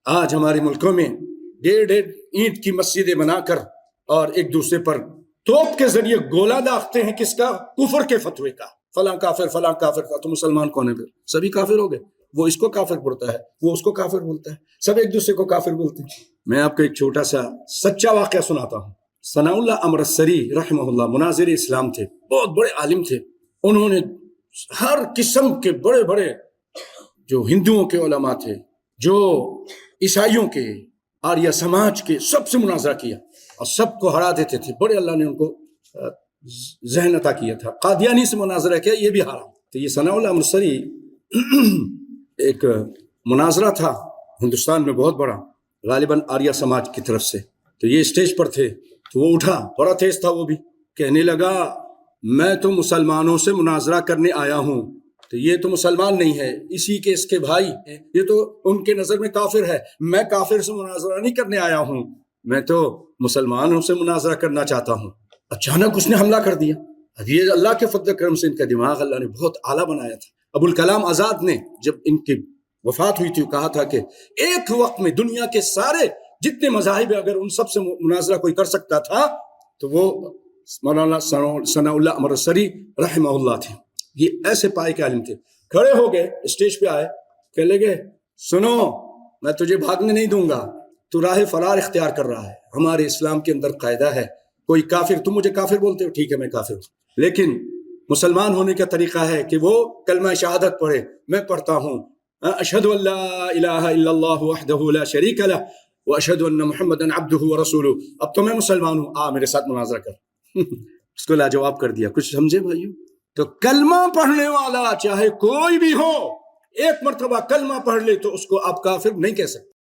آج ہمارے ملکوں میں 1.5 اینٹ کی مسجدیں بنا کر اور ایک دوسرے پر توپ کے ذریعے گولہ داغتے ہیں. کس کا؟ کفر کے فتوے کا. فلاں کافر فلاں کافر کا. تو مسلمان کون ہے پھر؟ سبھی کافر ہو گئے. وہ اس کو کافر بولتا ہے, وہ اس کو کافر بولتا ہے, سب ایک دوسرے کو کافر بولتے ہیں. میں آپ کو ایک چھوٹا سا سچا واقعہ سناتا ہوں. ثناء اللہ امرتسری رحمہ اللہ مناظر اسلام تھے, بہت بڑے عالم تھے. انہوں نے ہر قسم کے بڑے بڑے جو ہندوؤں کے علماء تھے, جو عیسائیوں کے, آریہ سماج کے, سب سے مناظرہ کیا اور سب کو ہرا دیتے تھے. بڑے اللہ نے ان کو ذہن عطا کیا تھا. قادیانی سے مناظرہ کیا, یہ بھی ہارا. تو یہ ثناء اللہ امرتسری ایک مناظرہ تھا ہندوستان میں بہت بڑا, غالباً آریہ سماج کی طرف سے. تو یہ اسٹیج پر تھے, تو وہ اٹھا, بڑا تیز تھا وہ بھی, کہنے لگا میں تو مسلمانوں سے مناظرہ کرنے آیا ہوں. تو یہ تو مسلمان نہیں ہے, اسی کے اس کے بھائی ہیں, یہ تو ان کے نظر میں کافر ہے. میں کافر سے مناظرہ نہیں کرنے آیا ہوں, میں تو مسلمانوں سے مناظرہ کرنا چاہتا ہوں. اچانک اس نے حملہ کر دیا. یہ اللہ کے فضل کرم سے ان کا دماغ اللہ نے بہت اعلیٰ بنایا تھا. ابوالکلام آزاد نے جب ان کی وفات ہوئی تھی کہا تھا کہ ایک وقت میں دنیا کے سارے جتنے مذاہب اگر ان سب سے مناظرہ کوئی کر سکتا تھا تو وہ مولانا ثناء اللہ امرتسری رحمہ اللہ تھے. یہ ایسے پائے کے عالم تھے. کھڑے ہو گئے, اسٹیج پہ آئے, کہنے لگے سنو, میں تجھے بھاگنے نہیں دوں گا, تو راہ فرار اختیار کر رہا ہے. ہمارے اسلام کے اندر قاعدہ ہے, کوئی کافر, تم مجھے کافر بولتے ہو, ٹھیک ہے میں کافر ہوں, لیکن مسلمان ہونے کا طریقہ ہے کہ وہ کلمہ شہادت پڑھے. میں پڑھتا ہوں اشہد ان لا الہ الا اللہ وحدہ لا شریک لہ واشہد ان محمدا عبدہ ورسولہ. اب تو میں مسلمان ہوں, آ میرے ساتھ مناظرہ کر. اس کو لاجواب کر دیا. کچھ سمجھے بھائیو؟ تو کلمہ پڑھنے والا چاہے کوئی بھی ہو, ایک مرتبہ کلمہ پڑھ لے تو اس کو آپ کافر نہیں کہہ سکتے.